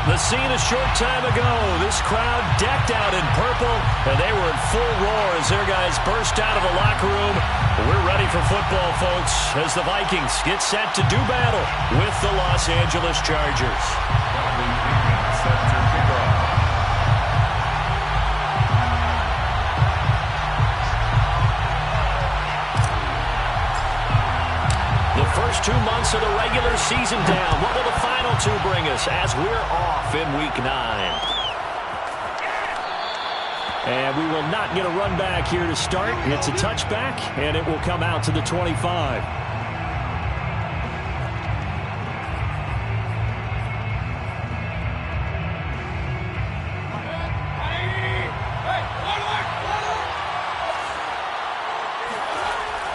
The scene a short time ago. This crowd decked out in purple, and they were in full roar as their guys burst out of the locker room. We're ready for football, folks, as the Vikings get set to do battle with the Los Angeles Chargers. First 2 months of the regular season down. What will the final two bring us as we're off in Week 9? And we will not get a run back here to start. It's a touchback, and it will come out to the 25.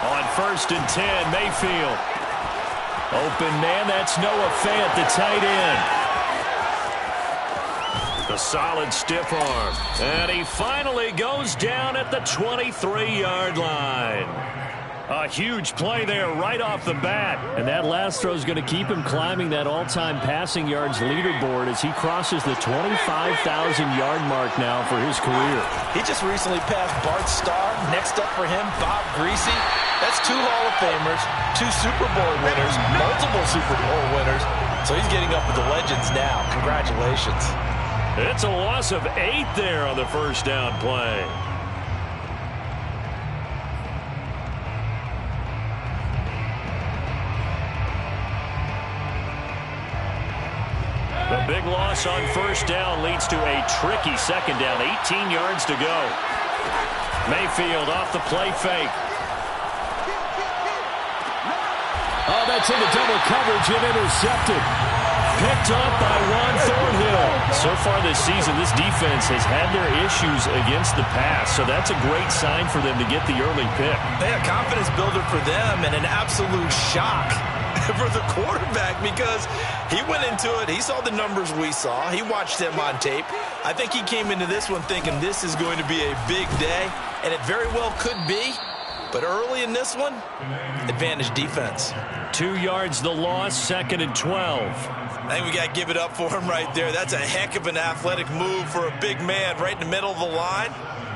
On 1st and 10, Mayfield. Open man, that's Noah Fant, the tight end. The solid stiff arm. And he finally goes down at the 23-yard line. A huge play there right off the bat. And that last throw is going to keep him climbing that all-time passing yards leaderboard as he crosses the 25,000-yard mark now for his career. He just recently passed Bart Starr. Next up for him, Bob Greasy. That's 2 Hall of Famers, 2 Super Bowl winners, multiple Super Bowl winners. So he's getting up with the legends now. Congratulations. It's a loss of 8 there on the first down play. The big loss on first down leads to a tricky second down. 18 yards to go. Mayfield off the play fake. Oh, that's in the double coverage and intercepted. Picked up by Juan Thornhill. So far this season, this defense has had their issues against the pass, so that's a great sign for them to get the early pick. A confidence builder for them and an absolute shock for the quarterback because he went into it. He saw the numbers we saw. He watched them on tape. I think he came into this one thinking this is going to be a big day, and it very well could be. But early in this one, advantage defense. 2 yards the loss, 2nd and 12. I think we got to give it up for him right there. That's a heck of an athletic move for a big man right in the middle of the line.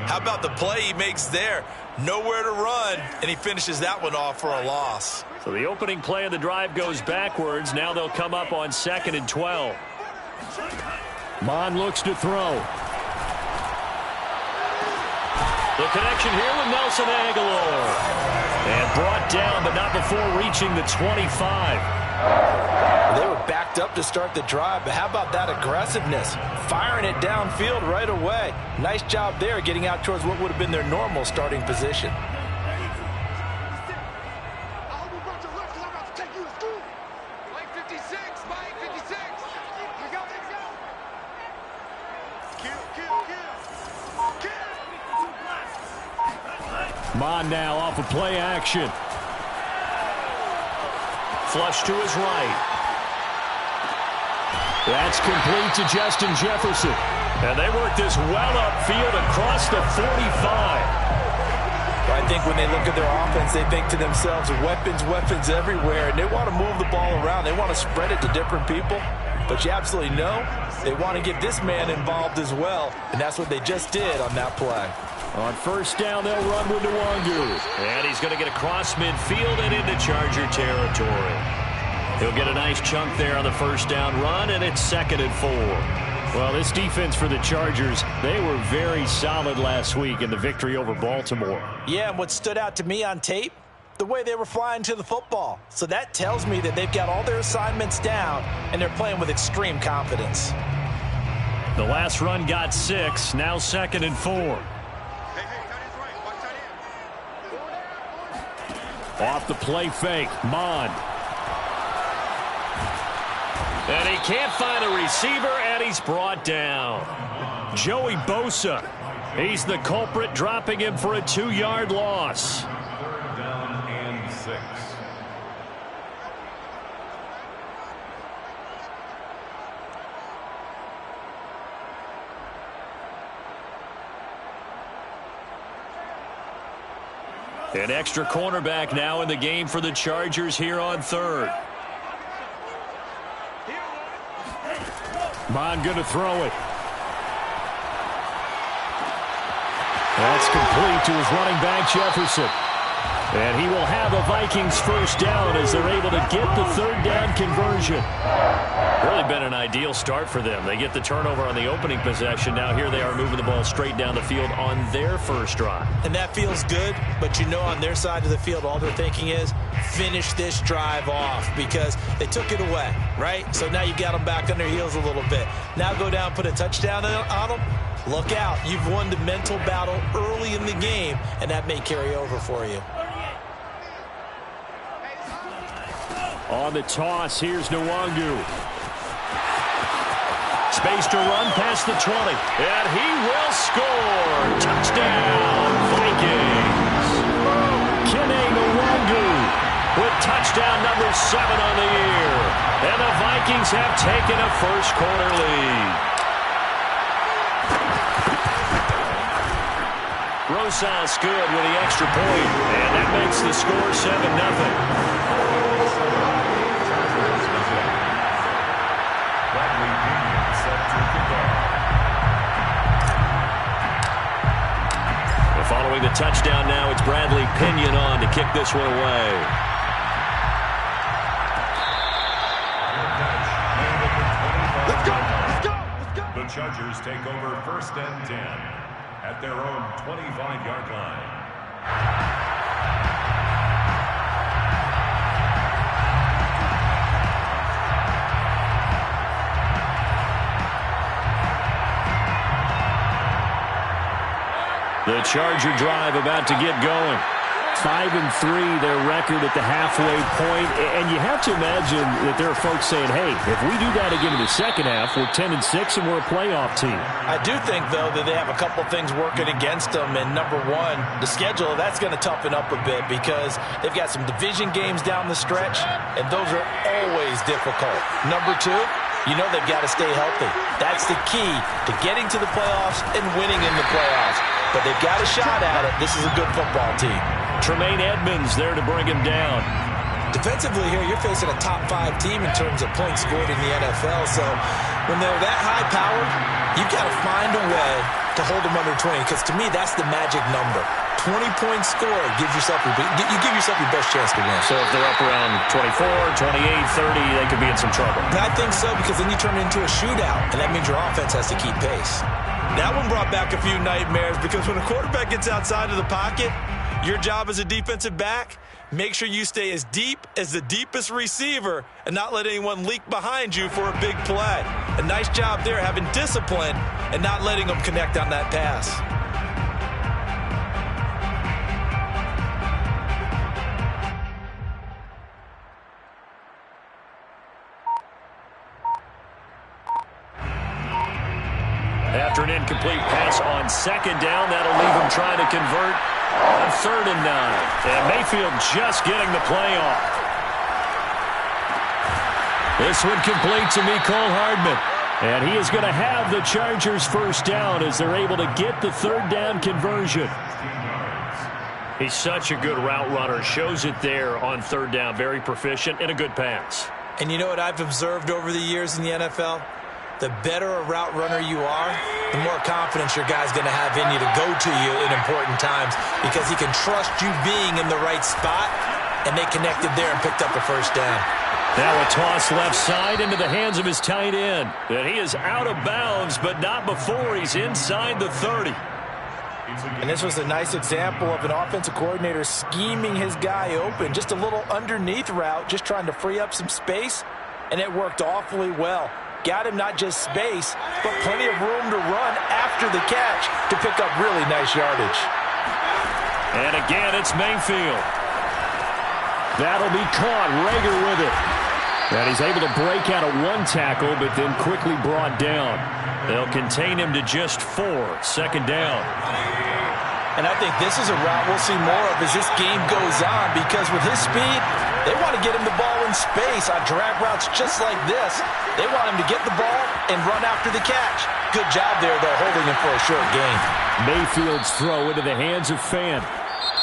How about the play he makes there? Nowhere to run, and he finishes that one off for a loss. So the opening play of the drive goes backwards. Now they'll come up on 2nd and 12. Mon looks to throw. The connection here with Nelson Aguilar. And brought down, but not before reaching the 25. They were backed up to start the drive, but how about that aggressiveness? Firing it downfield right away. Nice job there getting out towards what would have been their normal starting position. Mon now off of play action. Flush to his right. That's complete to Justin Jefferson. And they work this well upfield across the 45. I think when they look at their offense, they think to themselves, weapons, weapons everywhere, and they want to move the ball around. They want to spread it to different people. But you absolutely know they want to get this man involved as well, and that's what they just did on that play. On first down, they'll run with Nwangu. And he's going to get across midfield and into Charger territory. He'll get a nice chunk there on the first down run, and it's 2nd and 4. Well, this defense for the Chargers, they were very solid last week in the victory over Baltimore. Yeah, and what stood out to me on tape, the way they were flying to the football. So that tells me that they've got all their assignments down, and they're playing with extreme confidence. The last run got 6, now 2nd and 4. Off the play fake, Mon. And he can't find a receiver, and he's brought down. Joey Bosa. He's the culprit, dropping him for a 2-yard loss. Down and 6. An extra cornerback now in the game for the Chargers here on 3rd. Bond going to throw it. That's complete to his running back, Jefferson. And he will have a Vikings first down as they're able to get the third down conversion. Really been an ideal start for them. They get the turnover on the opening possession. Now here they are moving the ball straight down the field on their first drive. And that feels good, but you know on their side of the field all they're thinking is finish this drive off because they took it away, right? So now you got them back on their heels a little bit. Now go down, put a touchdown on them. Look out. You've won the mental battle early in the game, and that may carry over for you. On the toss, here's Nwangu. Space to run past the 20. And he will score. Touchdown, Vikings. Kene Nwangu With touchdown number 7 on the year. And the Vikings have taken a first quarter lead. Rosas good with the extra point. And that makes the score 7-0. Following the touchdown now, it's Bradley Pinion on to kick this one away. Let's go, let's go, let's go. The Chargers take over 1st and 10 at their own 25-yard line. The Charger drive about to get going. 5-3, their record at the halfway point. And you have to imagine that there are folks saying, hey, if we do that again in the second half, we're 10-6 and we're a playoff team. I do think, though, that they have a couple things working against them. And number one, the schedule, that's going to toughen up a bit because they've got some division games down the stretch, and those are always difficult. Number two, you know they've got to stay healthy. That's the key to getting to the playoffs and winning in the playoffs. But they've got a shot at it. This is a good football team. Tremaine Edmonds there to bring him down. Defensively here, you're facing a top 5 team in terms of points scored in the NFL. So when they're that high-powered, you've got to find a way to hold them under 20. Because to me, that's the magic number. 20 points scored gives yourself you give yourself your best chance to win. So if they're up around 24, 28, 30, they could be in some trouble. And I think so because then you turn it into a shootout, and that means your offense has to keep pace. That one brought back a few nightmares because when a quarterback gets outside of the pocket, your job as a defensive back, make sure you stay as deep as the deepest receiver and not let anyone leak behind you for a big play. A nice job there having discipline and not letting them connect on that pass. After an incomplete pass on second down, that'll leave him trying to convert on 3rd and 9. And Mayfield just getting the play off. This one complete to Mecole Hardman. And he is going to have the Chargers first down as they're able to get the 3rd down conversion. He's such a good route runner. Shows it there on 3rd down. Very proficient and a good pass. And you know what I've observed over the years in the NFL? The better a route runner you are, the more confidence your guy's going to have in you to go to you in important times because he can trust you being in the right spot, and they connected there and picked up the first down. Now a toss left side into the hands of his tight end. And he is out of bounds, but not before he's inside the 30. And this was a nice example of an offensive coordinator scheming his guy open. Just a little underneath route, just trying to free up some space, and it worked awfully well. Got him not just space, but plenty of room to run after the catch to pick up really nice yardage. And again, it's Mayfield. That'll be caught. Rager with it. And he's able to break out of one tackle, but then quickly brought down. They'll contain him to just 4. 2nd down. And I think this is a route we'll see more of as this game goes on because with his speed, they want to get him the ball in space on drag routes just like this. They want him to get the ball and run after the catch. Good job there, though, holding him for a short gain. Mayfield's throw into the hands of Fant.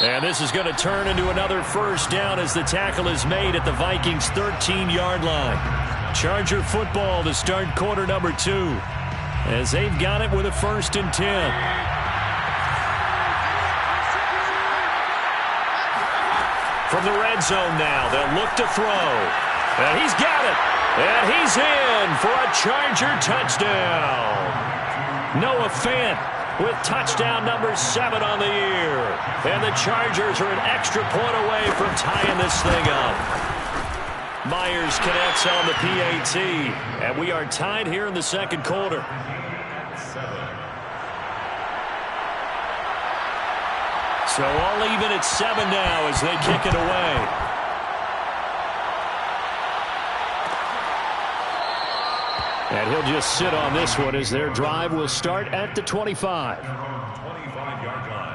And this is going to turn into another first down as the tackle is made at the Vikings' 13-yard line. Charger football to start quarter number 2 as they've got it with a 1st and 10. From the red zone now, they'll look to throw. And he's got it. And he's in for a Charger touchdown. Noah Fant with touchdown number 7 on the year. And the Chargers are an extra point away from tying this thing up. Myers connects on the PAT. And we are tied here in the second quarter. So all even at 7 now as they kick it away. And he'll just sit on this one as their drive will start at the 25. 25-yard line.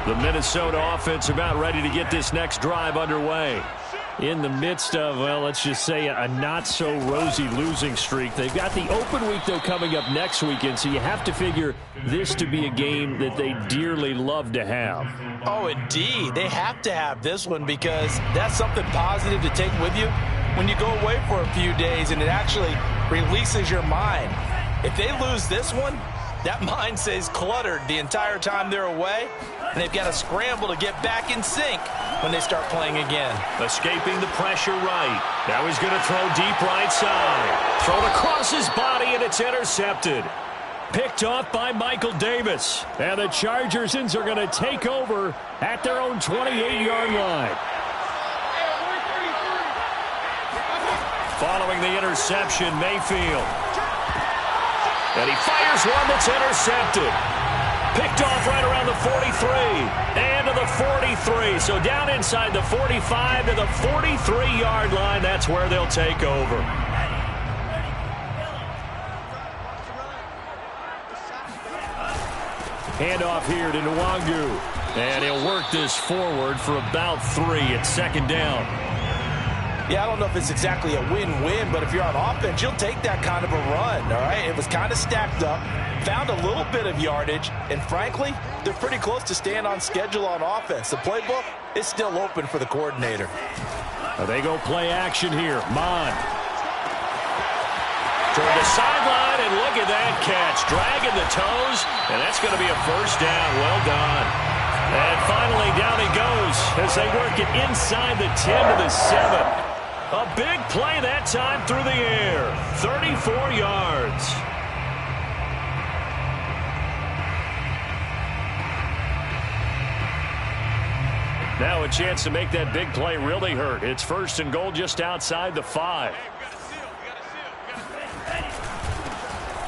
The Minnesota offense about ready to get this next drive underway. In the midst of, well, let's just say a not-so-rosy losing streak. They've got the open week, though, coming up next weekend, so you have to figure this to be a game that they dearly love to have. Oh, indeed. They have to have this one because that's something positive to take with you when you go away for a few days, and it actually releases your mind. If they lose this one, that mind stays cluttered the entire time they're away, and they've got to scramble to get back in sync when they start playing again. Escaping the pressure right. Now he's going to throw deep right side. Thrown across his body, and it's intercepted. Picked off by Michael Davis. And the Chargers are going to take over at their own 28-yard line. Following the interception, Mayfield. And he fires one that's intercepted. Picked off right around the 43 and to the 43. So down inside the 45 to the 43-yard line. That's where they'll take over. Handoff here to Nwangu. And he'll work this forward for about 3 at 2nd down. Yeah, I don't know if it's exactly a win-win, but if you're on offense, you'll take that kind of a run, all right? It was kind of stacked up, found a little bit of yardage, and frankly, they're pretty close to staying on schedule on offense. The playbook is still open for the coordinator. They go play action here. Mon. Toward the sideline, and look at that catch. Dragging the toes, and that's going to be a 1st down. Well done. And finally, down he goes as they work it inside the 10 to the 7. A big play that time through the air. 34 yards. Now a chance to make that big play really hurt. It's 1st and goal just outside the 5.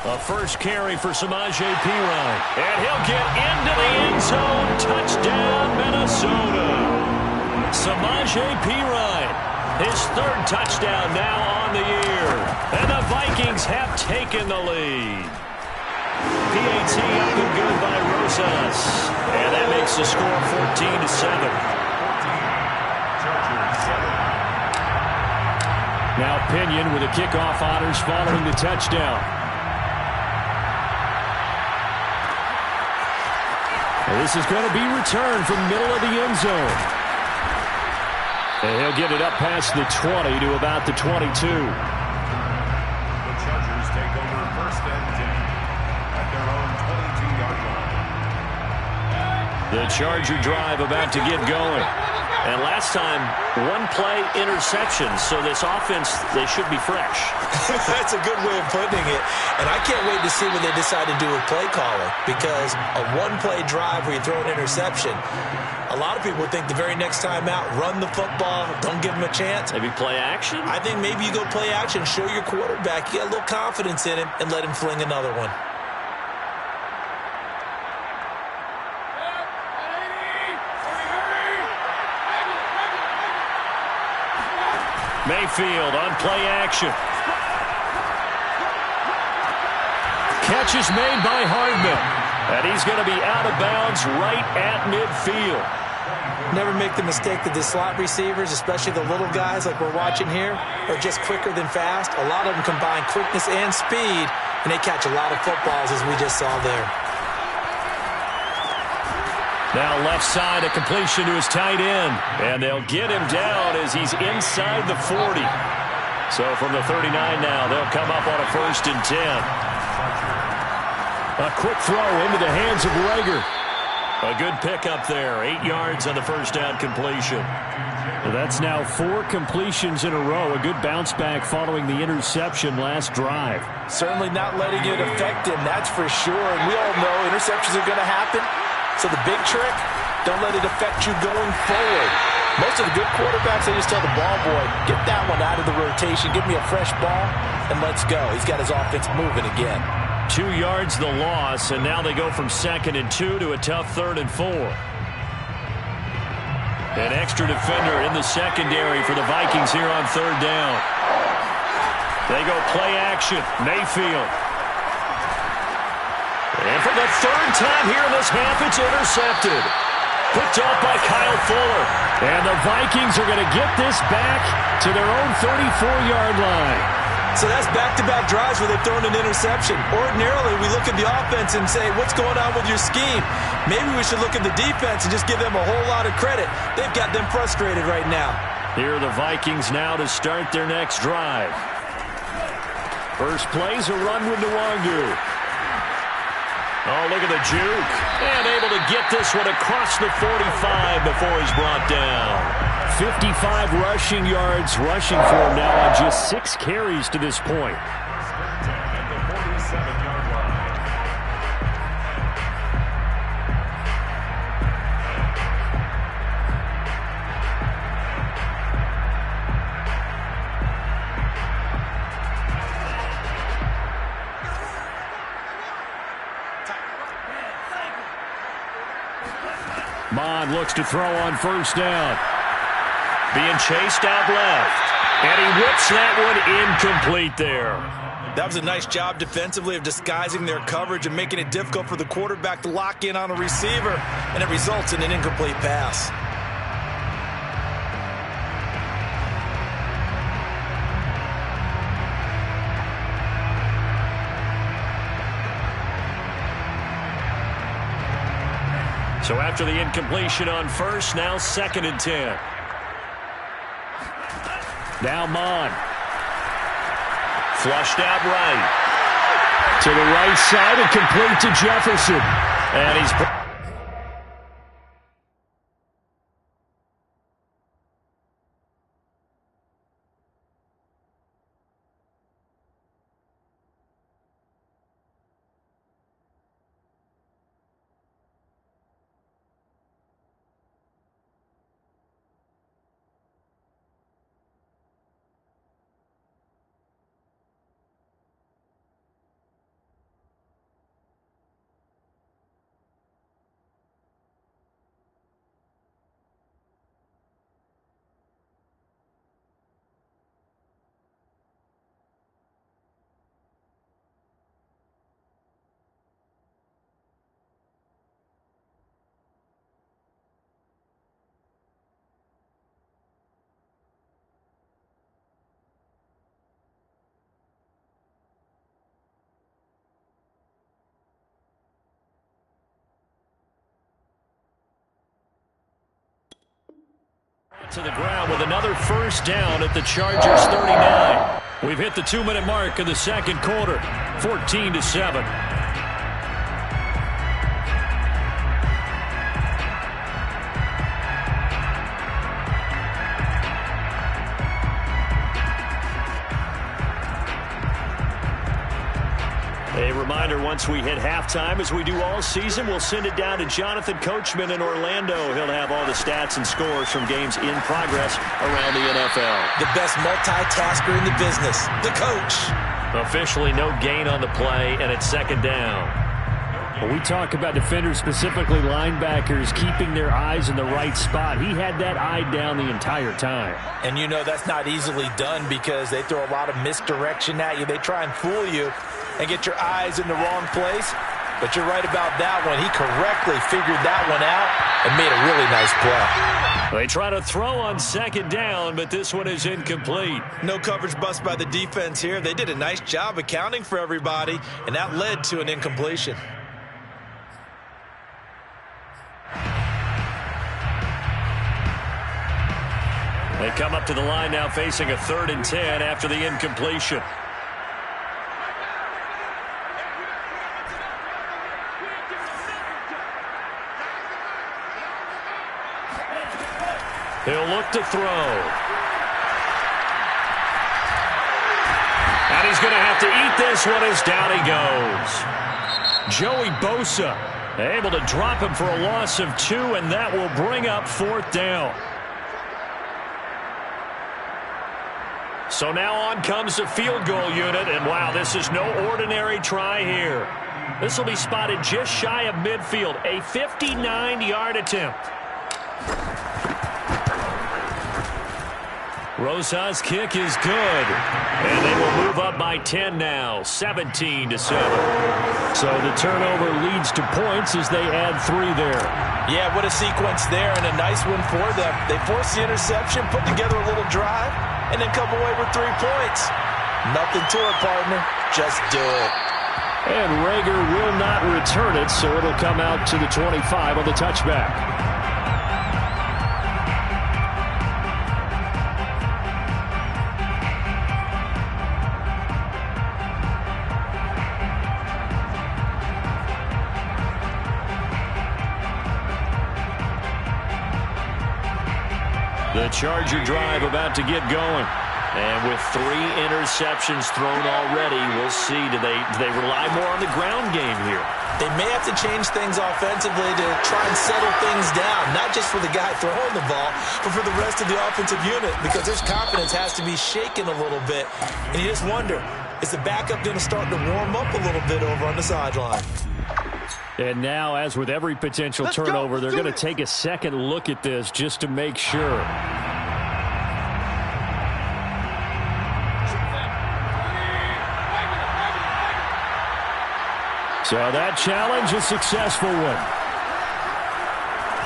A first carry for Samaje Perine. And he'll get into the end zone. Touchdown, Minnesota. Samaje Perine. His 3rd touchdown now on the year. And the Vikings have taken the lead. PAT up and good by Rosas. And that makes the score 14 to 7. Now Pinion with the kickoff honors following the touchdown. And this is going to be returned from the middle of the end zone. And he'll get it up past the 20 to about the 22. The Chargers take over 1st and 10 at their own 22-yard line. The Charger drive about to get going. And last time, 1-play interception. So this offense, they should be fresh. That's a good way of putting it. And I can't wait to see what they decide to do with play calling. Because a 1-play drive where you throw an interception, a lot of people think the very next time out, run the football, don't give them a chance. Maybe play action? I think maybe you go play action, show your quarterback, you got a little confidence in him, and let him fling another one. Mayfield on play action. Catch is made by Hardman. And he's going to be out of bounds right at midfield. Never make the mistake that the slot receivers, especially the little guys like we're watching here, are just quicker than fast. A lot of them combine quickness and speed, and they catch a lot of footballs, as we just saw there. Now left side, a completion to his tight end. And they'll get him down as he's inside the 40. So from the 39 now, they'll come up on a 1st and 10. A quick throw into the hands of Rager. A good pickup there. 8 yards on the first down completion. Well, that's now 4 completions in a row. A good bounce back following the interception last drive. Certainly not letting it affect him, that's for sure. And we all know interceptions are going to happen. So the big trick, don't let it affect you going forward. Most of the good quarterbacks, they just tell the ball boy, get that one out of the rotation, give me a fresh ball, and let's go. He's got his offense moving again. 2 yards the loss, and now they go from 2nd and 2 to a tough 3rd and 4. An extra defender in the secondary for the Vikings here on 3rd down. They go play action. Mayfield. And for the 3rd time here in this half, it's intercepted. Picked off by Kyle Fuller. And the Vikings are going to get this back to their own 34-yard line. So that's back-to-back drives where they've thrown an interception. Ordinarily, we look at the offense and say, what's going on with your scheme? Maybe we should look at the defense and just give them a whole lot of credit. They've got them frustrated right now. Here are the Vikings now to start their next drive. First play's a run with Nwangu. Oh, look at the juke. And able to get this one across the 45 before he's brought down. 55 rushing yards rushing for him now on just 6 carries to this point. At the 47-yard line. Mon looks to throw on 1st down. Being chased out left. And he whips that one incomplete there. That was a nice job defensively of disguising their coverage and making it difficult for the quarterback to lock in on a receiver, and it results in an incomplete pass. So after the incompletion on 1st, now 2nd and 10. Now Mon. Flushed out right. To the right side and complete to Jefferson. And he's... to the ground with another 1st down at the Chargers 39. We've hit the 2-minute mark in the 2nd quarter. 14-7. A reminder, once we hit halftime, as we do all season, we'll send it down to Jonathan Coachman in Orlando. He'll have all the stats and scores from games in progress around the NFL. The best multitasker in the business, the coach. Officially no gain on the play, and it's 2nd down. When we talk about defenders, specifically linebackers, keeping their eyes in the right spot, he had that eye down the entire time. And you know that's not easily done because they throw a lot of misdirection at you. They try and fool you and get your eyes in the wrong place. but you're right about that one. He correctly figured that one out and made a really nice play. They try to throw on second down, but this one is incomplete. No coverage bust by the defense here. They did a nice job accounting for everybody, and that led to an incompletion. They come up to the line now facing a 3rd and 10 after the incompletion. He'll look to throw. And he's going to have to eat this one as down he goes. Joey Bosa able to drop him for a loss of 2, and that will bring up 4th down. So now on comes the field goal unit, and wow, this is no ordinary try here. This will be spotted just shy of midfield, a 59-yard attempt. Rosa's kick is good, and they will move up by 10 now, 17-7. So the turnover leads to points as they add 3 there. Yeah, what a sequence there, and a nice one for them. They force the interception, put together a little drive, and then come away with 3 points. Nothing to it, partner. Just do it. And Rager will not return it, so it'll come out to the 25 on the touchback. The Charger drive about to get going. And with 3 interceptions thrown already, we'll see. Do they rely more on the ground game here? They may have to change things offensively to try and settle things down, not just for the guy throwing the ball, but for the rest of the offensive unit, because his confidence has to be shaken a little bit. And you just wonder, is the backup going to start to warm up a little bit over on the sideline? And now, as with every potential turnover, they're going to take a second look at this just to make sure. So that challenge, a successful one.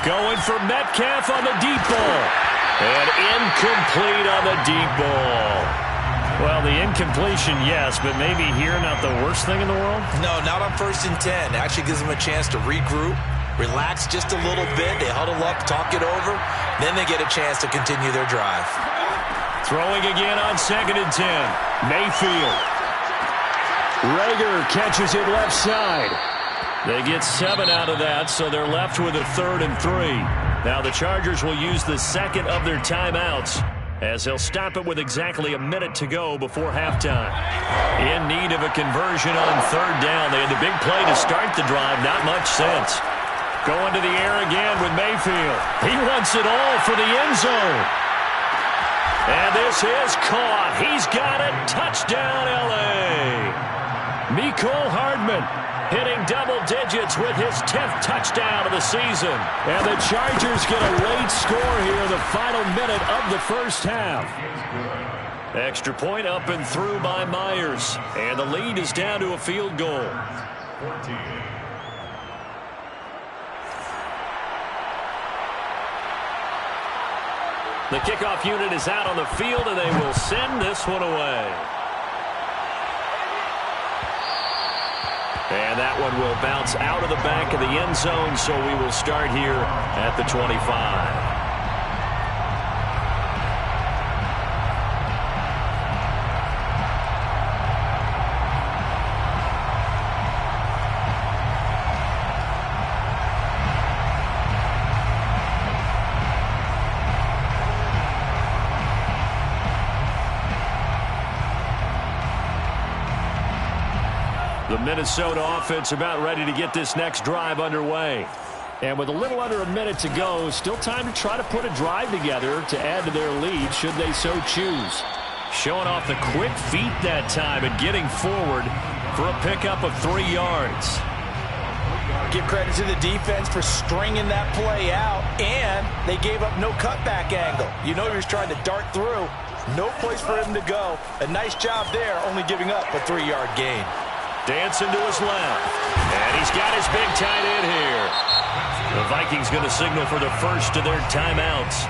Going for Metcalf on the deep ball. And incomplete on the deep ball. Well, the incompletion, yes, but maybe here not the worst thing in the world? No, not on 1st and 10. Actually gives them a chance to regroup, relax just a little bit. They huddle up, talk it over. Then they get a chance to continue their drive. Throwing again on 2nd and 10. Mayfield. Rager catches it left side. They get 7 out of that, so they're left with a 3rd and 3. Now the Chargers will use the second of their timeouts, as they'll stop it with exactly a minute to go before halftime. In need of a conversion on 3rd down. They had the big play to start the drive. Not much sense. Going to the air again with Mayfield. He wants it all for the end zone. And this is caught. He's got it. Touchdown, L.A. Mecole Hardman hitting double digits with his 10th touchdown of the season. And the Chargers get a late score here in the final minute of the first half. Extra point up and through by Myers. And the lead is down to a field goal. 14. The kickoff unit is out on the field, and they will send this one away. And that one will bounce out of the back of the end zone, so we will start here at the 25. The Minnesota offense about ready to get this next drive underway. And with a little under a minute to go, still time to try to put a drive together to add to their lead should they so choose. Showing off the quick feet that time and getting forward for a pickup of 3 yards. Give credit to the defense for stringing that play out, and they gave up no cutback angle. You know he was trying to dart through. No place for him to go. A nice job there, only giving up a 3-yard gain. Dancing to his left. And he's got his big tight end here. The Vikings going to signal for the first of their timeouts,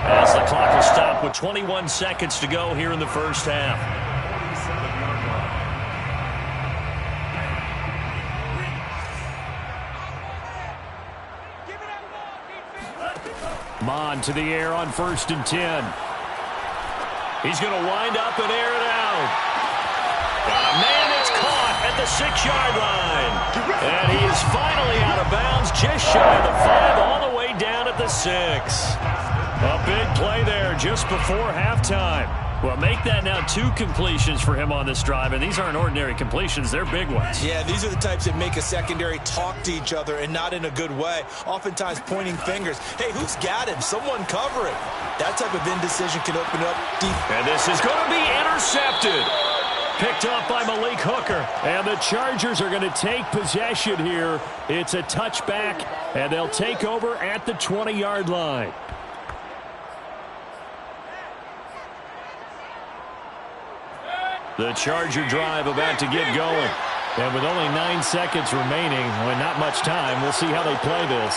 as the clock will stop with 21 seconds to go here in the first half. Mon to the air on 1st and 10. He's going to wind up and air it out. Got a man that's caught at the 6-yard line. And he is finally out of bounds, just shy of the 5, all the way down at the 6. A big play there just before halftime. Well, make that now 2 completions for him on this drive, and these aren't ordinary completions. They're big ones. Yeah, these are the types that make a secondary talk to each other, and not in a good way. Oftentimes pointing fingers. Hey, who's got him? Someone cover it. That type of indecision can open up deep. And this is going to be intercepted. Picked up by Malik Hooker. And the Chargers are going to take possession here. It's a touchback, and they'll take over at the 20-yard line. The Charger drive about to get going. And with only 9 seconds remaining, with not much time, we'll see how they play this.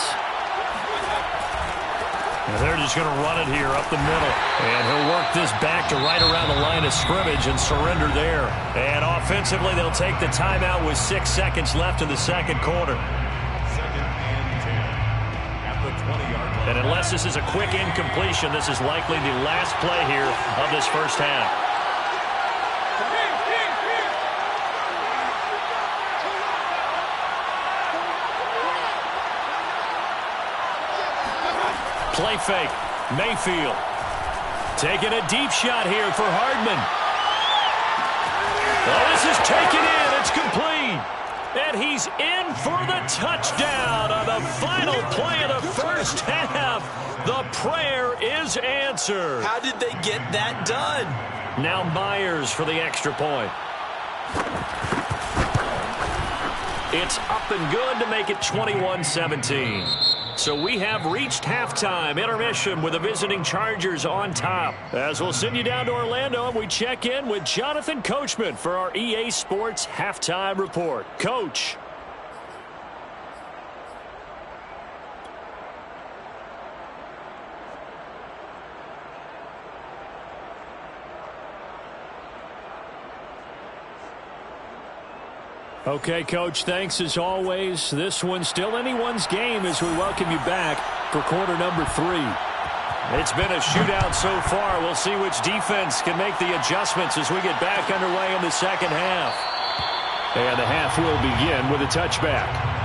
And they're just going to run it here up the middle. And he'll work this back to right around the line of scrimmage and surrender there. And offensively, they'll take the timeout with 6 seconds left in the second quarter. 2nd and 10 at the 20-yard line. And unless this is a quick incompletion, this is likely the last play here of this first half. Play fake. Mayfield taking a deep shot here for Hardman. Oh, this is taken in. It's complete. And he's in for the touchdown on the final play of the first half. The prayer is answered. How did they get that done? Now Myers for the extra point. It's up and good to make it 21-17. So we have reached halftime. Intermission with the visiting Chargers on top. As we'll send you down to Orlando, and we check in with Jonathan Coachman for our EA Sports Halftime Report. Coach. Okay, Coach, thanks as always. This one's still anyone's game as we welcome you back for quarter number 3. It's been a shootout so far. We'll see which defense can make the adjustments as we get back underway in the second half. And the half will begin with a touchback.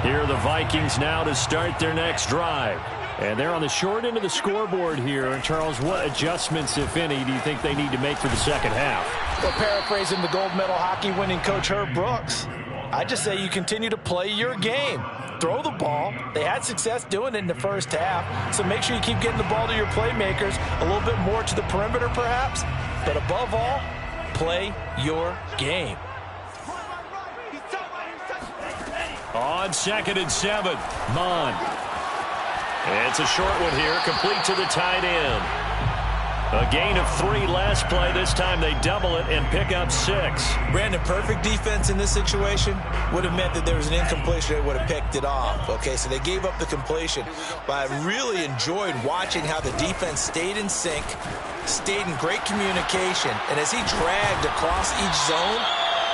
Here are the Vikings now to start their next drive. And they're on the short end of the scoreboard here. And, Charles, what adjustments, if any, do you think they need to make for the second half? Well, paraphrasing the gold medal hockey winning coach Herb Brooks, I just say you continue to play your game. Throw the ball. They had success doing it in the first half. So make sure you keep getting the ball to your playmakers, a little bit more to the perimeter perhaps. But above all, play your game. On 2nd and 7, Mon. It's a short one here, complete to the tight end. A gain of 3 last play. This time they double it and pick up 6. Brandon, perfect defense in this situation would have meant that there was an incompletion. They would have picked it off. Okay, so they gave up the completion. But I really enjoyed watching how the defense stayed in sync, stayed in great communication. And as he dragged across each zone,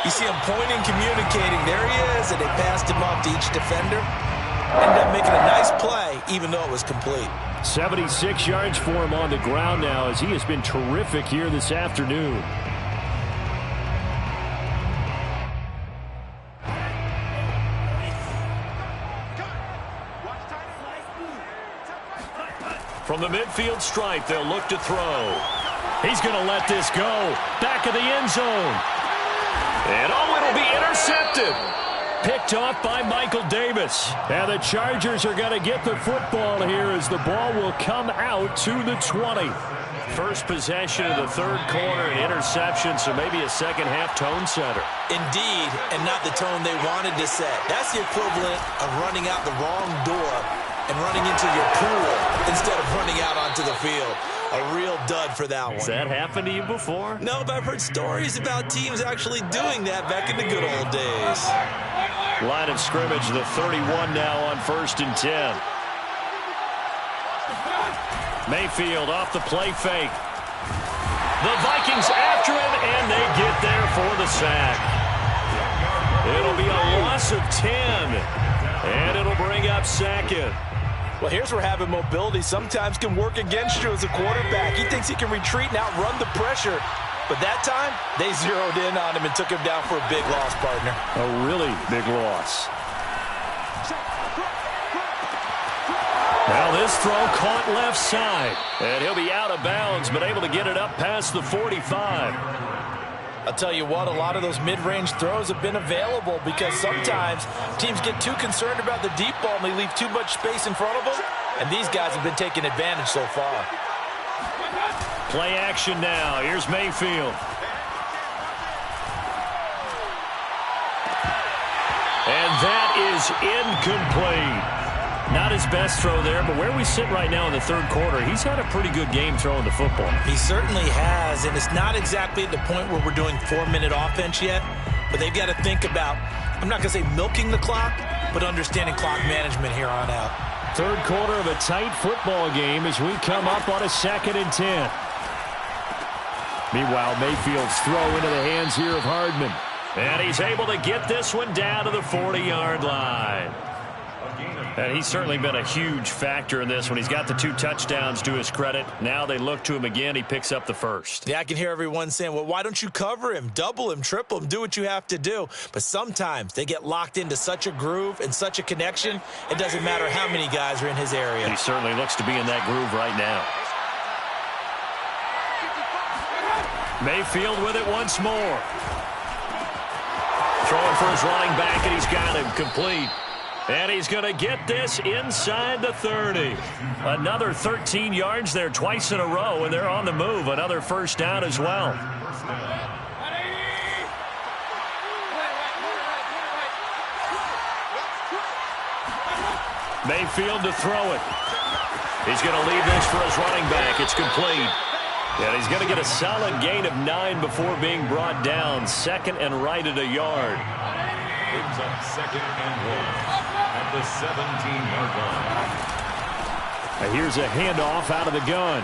you see him pointing, communicating. There he is, and they passed him off to each defender. Ended up making a nice play, even though it was complete. 76 yards for him on the ground now, as he has been terrific here this afternoon. From the midfield stripe, they'll look to throw. He's going to let this go. Back of the end zone. And oh, it'll be intercepted. Picked off by Michael Davis. And the Chargers are going to get the football here as the ball will come out to the 20. First possession of the third quarter, an interception, so maybe a second-half tone setter. Indeed, and not the tone they wanted to set. That's the equivalent of running out the wrong door and running into your pool instead of running out onto the field. A real dud for that one. Has that happened to you before? No, but I've heard stories about teams actually doing that back in the good old days. Line of scrimmage, the 31 now on 1st and 10. Mayfield off the play fake. The Vikings after him, and they get there for the sack. It'll be a loss of 10, and it'll bring up second. Well, here's where having mobility sometimes can work against you as a quarterback. He thinks he can retreat and outrun the pressure. But that time, they zeroed in on him and took him down for a big loss, partner. A really big loss. Now this throw caught left side. And he'll be out of bounds, but able to get it up past the 45. I'll tell you what, a lot of those mid-range throws have been available because sometimes teams get too concerned about the deep ball and they leave too much space in front of them. And these guys have been taking advantage so far. Play action now. Here's Mayfield. And that is incomplete. Not his best throw there, but where we sit right now in the third quarter, he's had a pretty good game throwing the football. He certainly has, and it's not exactly at the point where we're doing 4-minute offense yet, but they've got to think about, I'm not going to say milking the clock, but understanding clock management here on out. Third quarter of a tight football game as we come up on a 2nd and 10. Meanwhile, Mayfield's throw into the hands here of Hardman. And he's able to get this one down to the 40-yard line. And he's certainly been a huge factor in this one. He's got the 2 touchdowns to his credit. Now they look to him again. He picks up the first. Yeah, I can hear everyone saying, well, why don't you cover him, double him, triple him, do what you have to do. But sometimes they get locked into such a groove and such a connection, it doesn't matter how many guys are in his area. He certainly looks to be in that groove right now. Mayfield with it once more. Throwing for his running back, and he's got him complete. And he's going to get this inside the 30. Another 13 yards there twice in a row, and they're on the move. Another first down as well. Mayfield to throw it. He's going to leave this for his running back. It's complete. And he's going to get a solid gain of 9 before being brought down. 2nd and right at a yard. Brings up 2nd and 1. At the 17-yard line. Here's a handoff out of the gun.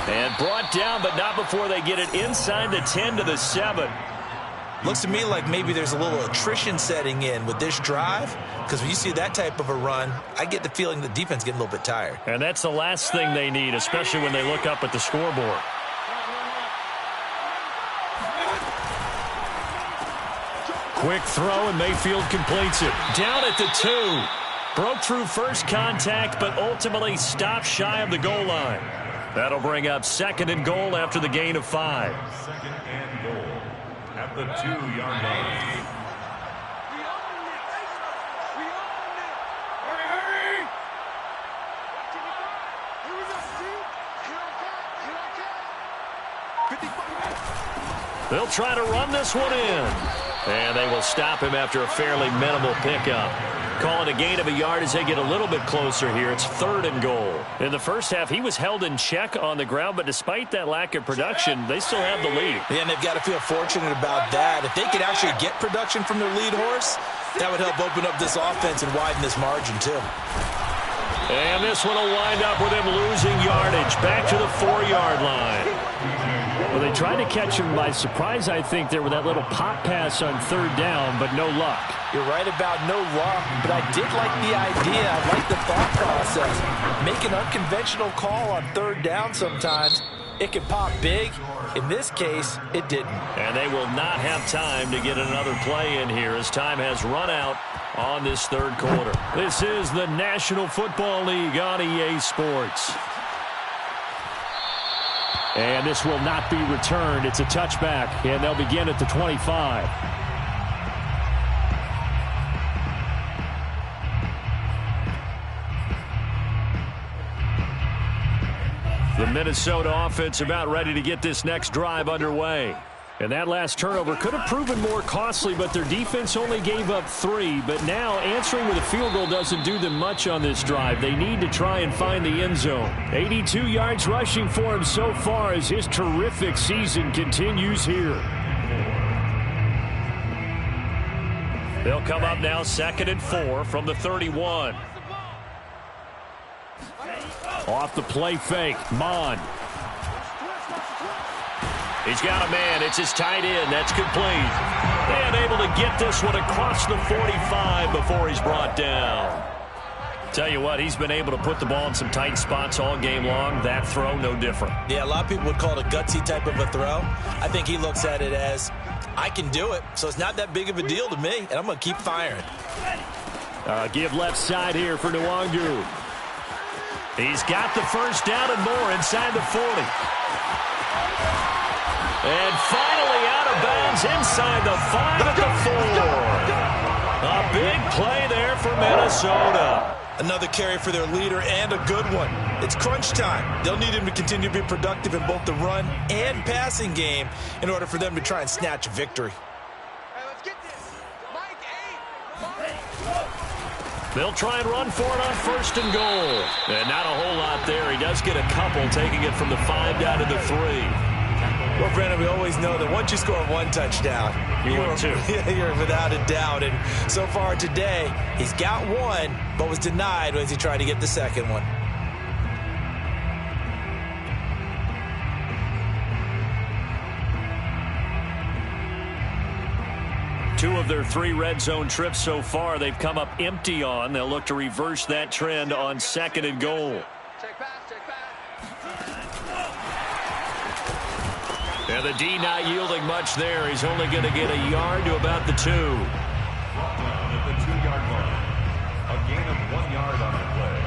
And brought down, but not before they get it inside the 10 to the 7. Looks to me like maybe there's a little attrition setting in with this drive, because when you see that type of a run, I get the feeling the defense getting a little bit tired. And that's the last thing they need, especially when they look up at the scoreboard. Quick throw, and Mayfield completes it. Down at the 2. Broke through first contact, but ultimately stopped shy of the goal line. That'll bring up 2nd and goal after the gain of 5. 2nd and goal at the 2-yard line. They'll try to run this one in. And they will stop him after a fairly minimal pickup. Calling a gain of a yard as they get a little bit closer here. It's 3rd and goal. In the first half, he was held in check on the ground, but despite that lack of production, they still have the lead. Yeah, and they've got to feel fortunate about that. If they could actually get production from their lead horse, that would help open up this offense and widen this margin, too. And this one will wind up with him losing yardage. Back to the 4-yard line. Well, they tried to catch him by surprise, I think, there with that little pop pass on 3rd down, but no luck. You're right about no luck, but I did like the idea. I like the thought process. Make an unconventional call on 3rd down sometimes. It can pop big. In this case, it didn't. And they will not have time to get another play in here as time has run out on this 3rd quarter. This is the National Football League on EA Sports. And this will not be returned. It's a touchback, and they'll begin at the 25. The The Minnesota offense about ready to get this next drive underway. And that last turnover could have proven more costly, but their defense only gave up 3. But now answering with a field goal doesn't do them much on this drive. They need to try and find the end zone. 82 yards rushing for him so far as his terrific season continues here. They'll come up now 2nd and 4 from the 31. Off the play fake, Mon. He's got a man. It's his tight end. That's complete. And able to get this one across the 45 before he's brought down. Tell you what, he's been able to put the ball in some tight spots all game long. That throw, no different. Yeah, a lot of people would call it a gutsy type of a throw. I think he looks at it as, I can do it, so it's not that big of a deal to me, and I'm going to keep firing. Give left side here for Nwangu. He's got the first down and more inside the 40. And finally out of bounds inside the 5 at the 4. A big play there for Minnesota. Another carry for their leader and a good one. It's crunch time. They'll need him to continue to be productive in both the run and passing game in order for them to try and snatch a victory. They'll try and run for it on 1st and goal. And not a whole lot there. He does get a couple, taking it from the 5 down to the 3. Well, Brandon, we always know that once you score 1 touchdown, you're without a doubt. And so far today, he's got 1, but was denied as he tried to get the second one. Two of their 3 red zone trips so far, they've come up empty on. They'll look to reverse that trend on 2nd and goal. And the D not yielding much there. He's only going to get a yard to about the 2. Brought down at the 2-yard line. A gain of 1 yard on the play.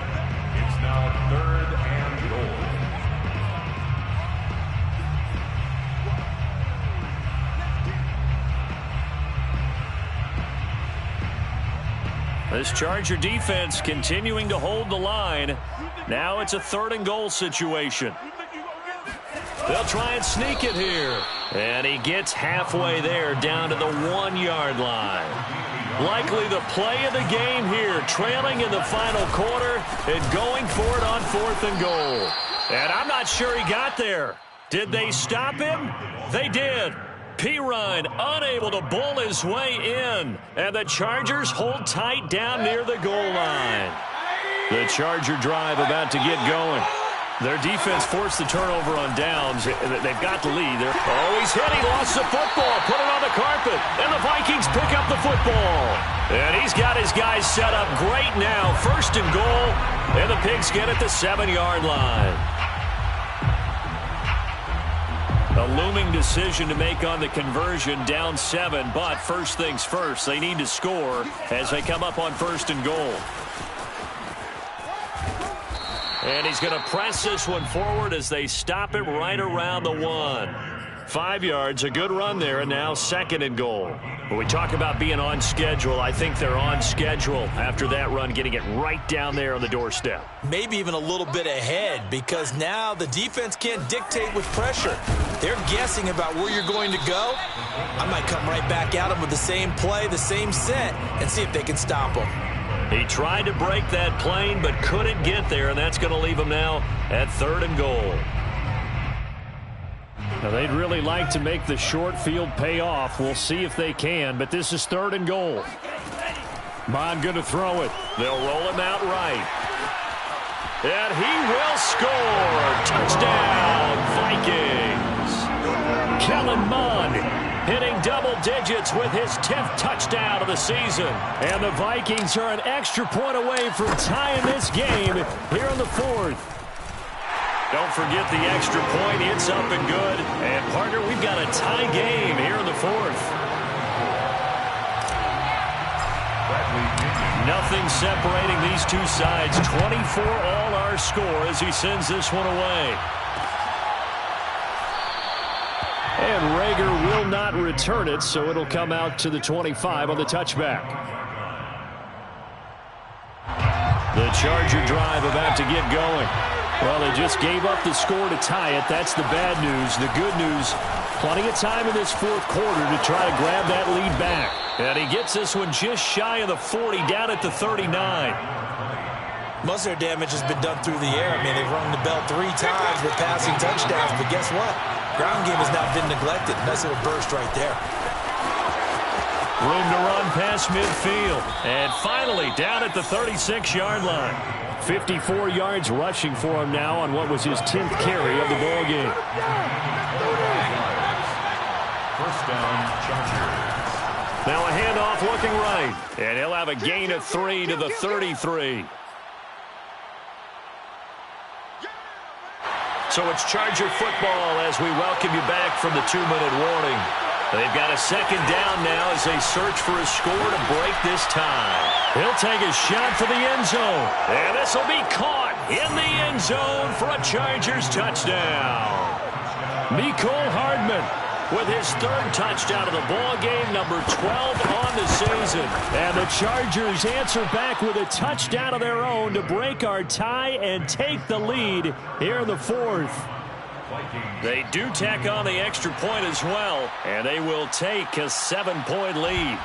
It's now 3rd and goal. This Charger defense continuing to hold the line. Now it's a 3rd and goal situation. They'll try and sneak it here. And he gets halfway there down to the 1-yard line. Likely the play of the game here, trailing in the final quarter and going for it on 4th and goal. And I'm not sure he got there. Did they stop him? They did. Pirine unable to bull his way in. And the Chargers hold tight down near the goal line. The Charger drive about to get going. Their defense forced the turnover on downs. They've got the lead. He's hit. He lost the football. Put it on the carpet. And the Vikings pick up the football. And he's got his guys set up great now. 1st and goal. And the Pigs get at the 7-yard line. A looming decision to make on the conversion, down 7. But first things first, they need to score as they come up on 1st and goal. And he's going to press this one forward as they stop it right around the 1. 5 yards, a good run there, and now 2nd and goal. When we talk about being on schedule, I think they're on schedule after that run, getting it right down there on the doorstep. Maybe even a little bit ahead, because now the defense can't dictate with pressure. They're guessing about where you're going to go. I might come right back at them with the same play, the same set, and see if they can stop them. He tried to break that plane but couldn't get there, and that's going to leave him now at 3rd and goal. Now, they'd really like to make the short field pay off. We'll see if they can, but this is 3rd and goal. Mon going to throw it. They'll roll him out right. And he will score. Touchdown, Vikings. Kellen Mond hitting double digits with his 10th touchdown of the season. And the Vikings are an extra point away from tying this game here in the 4th. Don't forget the extra point. It's up and good. And, partner, we've got a tie game here in the 4th. Nothing separating these two sides. 24 all our score as he sends this one away. And Rager will not return it, so it'll come out to the 25 on the touchback. The Charger drive about to get going. Well, they just gave up the score to tie it. That's the bad news. The good news, plenty of time in this fourth quarter to try to grab that lead back. And he gets this one just shy of the 40, down at the 39. Most of their damage has been done through the air. I mean, they've rung the bell 3 times with passing touchdowns, but guess what? Ground game has now been neglected. Nice little burst right there. Room to run past midfield. And finally, down at the 36-yard line. 54 yards rushing for him now on what was his 10th carry of the ball game. First down, Chargers. Now a handoff looking right. And he'll have a gain of 3 to the 33. So it's Charger football as we welcome you back from the 2-minute warning. They've got a second down now as they search for a score to break this tie. He'll take a shot for the end zone. And this will be caught in the end zone for a Chargers touchdown. Mecole Hardman with his 3rd touchdown of the ball game, number 12 on the season. And the Chargers answer back with a touchdown of their own to break our tie and take the lead here in the 4th. They do tack on the extra point as well, and they will take a 7-point lead.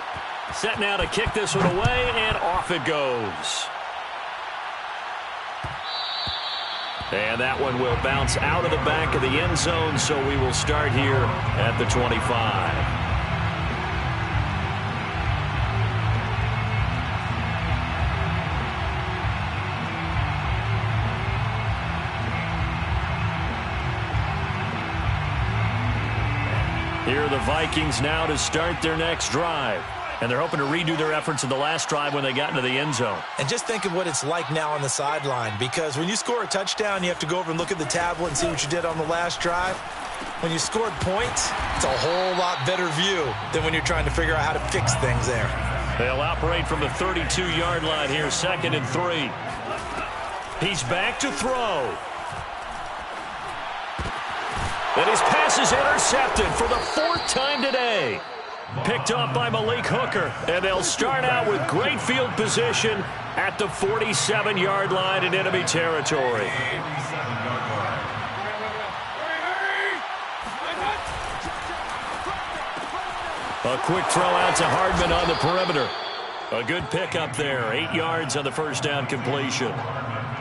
Set now to kick this one away, and off it goes. And that one will bounce out of the back of the end zone, so we will start here at the 25. Here are the Vikings now to start their next drive. And they're hoping to redo their efforts in the last drive when they got into the end zone. And just think of what it's like now on the sideline, because when you score a touchdown, you have to go over and look at the tablet and see what you did on the last drive. When you scored points, it's a whole lot better view than when you're trying to figure out how to fix things there. They'll operate from the 32-yard line here, 2nd and 3. He's back to throw. And his pass is intercepted for the 4th time today. Picked up by Malik Hooker. And they'll start out with great field position at the 47-yard line in enemy territory. A quick throw out to Hardman on the perimeter. A good pickup there. 8 yards on the first down completion.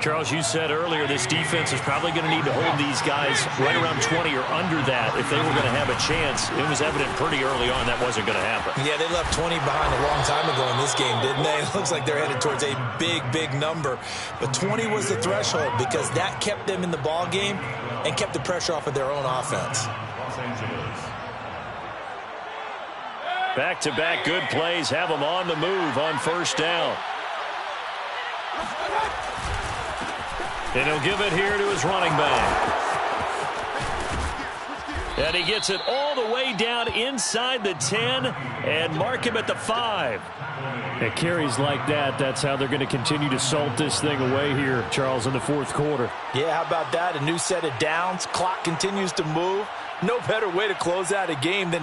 Charles, you said earlier this defense is probably going to need to hold these guys right around 20 or under that if they were going to have a chance. It was evident pretty early on that wasn't going to happen. Yeah, they left 20 behind a long time ago in this game, didn't they? It looks like they're headed towards a big, big number. But 20 was the threshold because that kept them in the ball game and kept the pressure off of their own offense. Los Angeles. Back-to-back good plays have them on the move on first down. And he'll give it here to his running back. And he gets it all the way down inside the 10 and mark him at the 5. At carries like that, that's how they're going to continue to salt this thing away here, Charles, in the 4th quarter. Yeah, how about that? A new set of downs. Clock continues to move. No better way to close out a game than